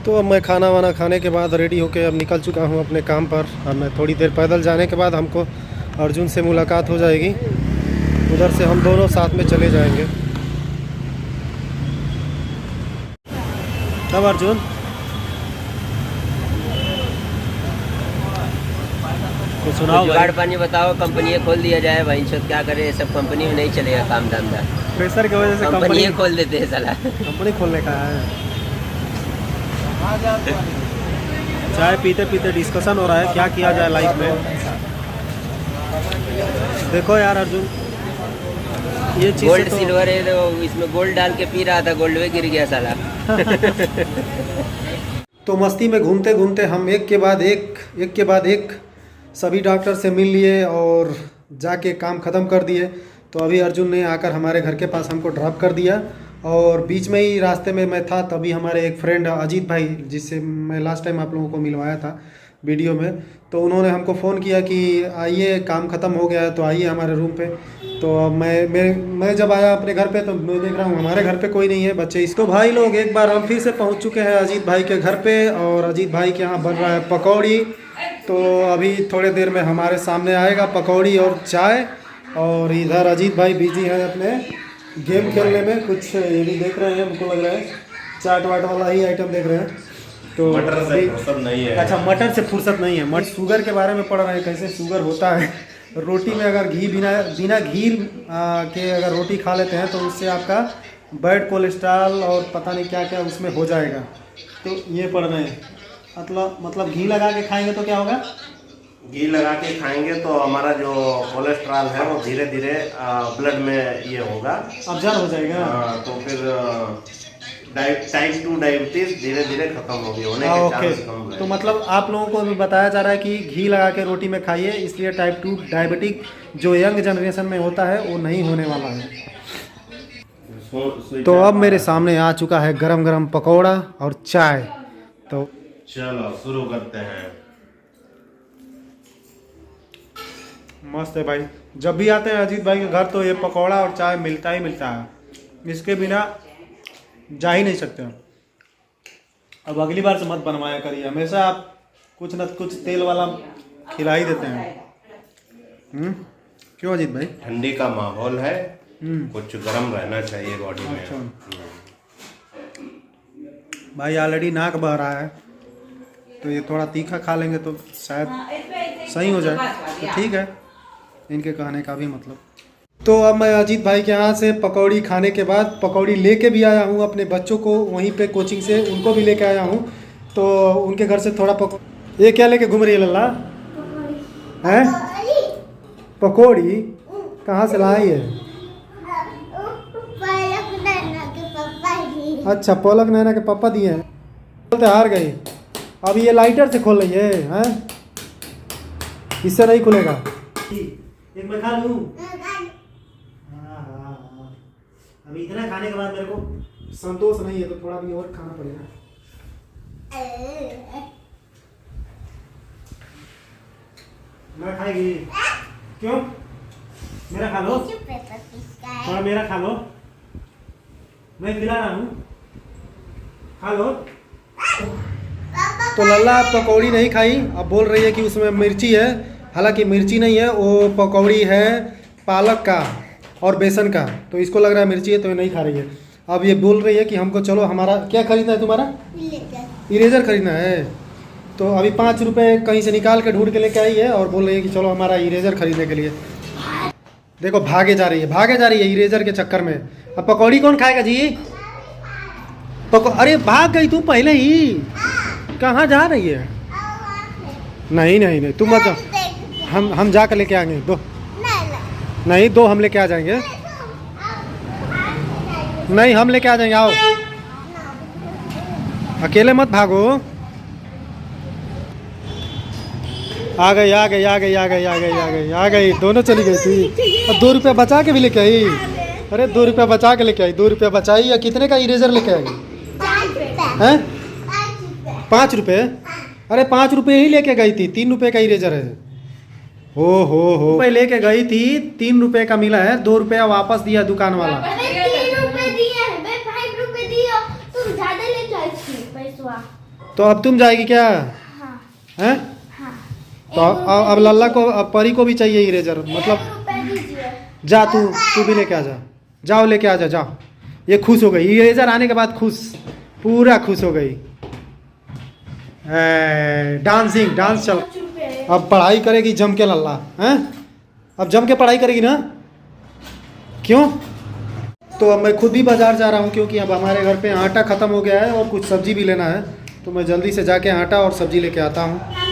तो अब मैं खाना वाना खाने के बाद रेडी होकर अब निकल चुका हूँ अपने काम पर। अब मैं थोड़ी देर पैदल जाने के बाद हमको अर्जुन से मुलाकात हो जाएगी, उधर से हम दोनों साथ में चले जाएंगे। तब अर्जुन तो सुनाओ, जुगाड़ पानी बताओ, कंपनी खोल दिया जाए भाई। क्या करे, सब कंपनी में नहीं चलेगा काम धंधा, प्रेशर की वजह से कंपनी खोल देते हैं साला। कंपनी खोलने का है। चाय पीते पीते डिस्कशन हो रहा है क्या किया जाए लाइफ में। देखो यार अर्जुन, ये चीज गोल्ड सिल्वर है तो इसमें गोल्ड डाल के पी रहा था, गोल्ड में गिर गया साला। तो मस्ती में घूमते घूमते हम एक के बाद एक सभी डॉक्टर से मिल लिए और जाके काम ख़त्म कर दिए। तो अभी अर्जुन ने आकर हमारे घर के पास हमको ड्रॉप कर दिया और बीच में ही रास्ते में मैं था, तभी हमारे एक फ्रेंड अजीत भाई, जिससे मैं लास्ट टाइम आप लोगों को मिलवाया था वीडियो में, तो उन्होंने हमको फ़ोन किया कि आइए काम ख़त्म हो गया है तो आइए हमारे रूम पे। तो अब मैं जब आया अपने घर पे तो मैं देख रहा हूँ हमारे घर पे कोई नहीं है, बच्चे इसको। भाई लोग एक बार हम फिर से पहुँच चुके हैं अजीत भाई के घर पे और अजीत भाई के यहाँ बन रहा है पकौड़ी। तो अभी थोड़े देर में हमारे सामने आएगा पकौड़ी और चाय। और इधर अजीत भाई बिजी हैं अपने गेम खेलने में, कुछ ये भी देख रहे हैं, हमको लग रहा है चाट वाट वाला ही आइटम देख रहे हैं। तो मटर से फुर्सत नहीं है। अच्छा, मटर से फुर्सत नहीं है। शुगर के बारे में पढ़ रहे हैं, कैसे शुगर होता है। रोटी में अगर घी बिना घी के अगर रोटी खा लेते हैं तो उससे आपका बैड कोलेस्ट्रॉल और पता नहीं क्या क्या उसमें हो जाएगा। तो ये पढ़ रहे हैं, मतलब घी लगा के खाएंगे तो क्या होगा? घी लगा के खाएंगे तो हमारा जो कोलेस्ट्रॉल है वो धीरे धीरे ब्लड में ये होगा, अब्जॉर्ब हो जाएगा। तो फिर टाइप 2 डायबिटीज धीरे धीरे खत्म होगी, होने के चांस कम है। तो मतलब आप लोगों को भी बताया जा रहा है कि घी लगा के रोटी में खाइए, इसलिए टाइप 2 डायबिटिक जो यंग जनरेशन में होता है वो नहीं होने वाला है। तो अब मेरे सामने आ चुका है गरम गरम पकौड़ा और चाय। तो चलो शुरू करते हैं। मस्त है भाई, जब भी आते हैं अजीत भाई के घर तो ये पकौड़ा और चाय मिलता ही मिलता है, इसके बिना जा ही नहीं सकते। अब अगली बार से मत बनवाया करिए, हमेशा आप कुछ न कुछ तेल वाला खिला ही देते हैं। क्यों अजीत भाई? ठंडी का माहौल है, कुछ गर्म रहना चाहिए बॉडी में। अच्छा। भाई ऑलरेडी नाक बह रहा है, तो ये थोड़ा तीखा खा लेंगे तो शायद सही हो जाए। तो ठीक है, इनके कहने का भी मतलब। तो अब मैं अजीत भाई के यहाँ से पकौड़ी खाने के बाद पकौड़ी लेके भी आया हूँ अपने बच्चों को, वहीं पे कोचिंग से उनको भी लेके आया हूँ। तो उनके घर से थोड़ा ये क्या लेके घूम रही है लल्ला? हैं? पकौड़ी कहाँ से लाई है? अच्छा, पलक नैना के पापा दिए हैं। बोलते हार गई। अब ये लाइटर से खोल रही है, हैं? इससे नहीं खुलेगा। एक मैं खा लूं? हाँ। अभी इतना खाने के बाद मेरे को संतोष नहीं है, तो थोड़ा भी और खाना पड़ेगा। मैं खाएगी? क्यों? मेरा खा लो। हाँ मेरा खा लो, मैं खिला रहा हूँ, खा लो। तो लल्ला पकौड़ी नहीं खाई, अब बोल रही है कि उसमें मिर्ची है। हालांकि मिर्ची नहीं है, वो पकौड़ी है पालक का और बेसन का, तो इसको लग रहा है मिर्ची है तो ये नहीं खा रही है। अब ये बोल रही है कि हमको चलो, हमारा क्या खरीदना है? तुम्हारा इरेजर खरीदना है। तो अभी 5 रुपये कहीं से निकाल के ढूंढ के लेके आई है और बोल रही है कि चलो हमारा इरेजर खरीदने के लिए। देखो भागे जा रही है इरेजर के चक्कर में। अब पकौड़ी कौन खाएगा जी? अरे भाग गई तू पहले ही, कहाँ जा रही है? नहीं तुम मत जाओ, हम जाकर लेके आएंगे। दो हम लेके आ जाएंगे। नहीं हम लेके आ जाएंगे, आओ, अकेले मत भागो। आ गई, दोनों चली गई थी। और 2 रुपया बचा के भी लेके आई। अरे 2 रुपया बचा के लेके आई, 2 रुपया बचाई या कितने का इरेजर लेके आई? 5 रुपये? अरे 5 रुपये ही लेके गई थी, 3 रुपये का इरेजर है। हो लेके गई थी, 3 रुपये का मिला है, 2 रुपया वापस दिया दुकान वाला। 3 रुपये दिए हैं, 5 रुपये दिए, तुम ज्यादा लेके आई थी पैसा। तो अब तुम जाएगी क्या? हाँ हैं? हाँ। तो अब लल्ला को, अब परी को भी चाहिए इरेजर, मतलब 1 रुपए दीजिए। जा तू भी लेके आ जा, जाओ लेके आ जा, जाओ। ये खुश हो गई, इरेजर आने के बाद खुश, पूरा खुश हो गई। डांसिंग, डांस चल। 5 रुपए। अब पढ़ाई करेगी जम के लल्ला, हैं? अब जम के पढ़ाई करेगी ना? क्यों? तो अब मैं खुद भी बाज़ार जा रहा हूँ, क्योंकि अब हमारे घर पे आटा ख़त्म हो गया है और कुछ सब्ज़ी भी लेना है, तो मैं जल्दी से जाके आटा और सब्ज़ी लेके आता हूँ।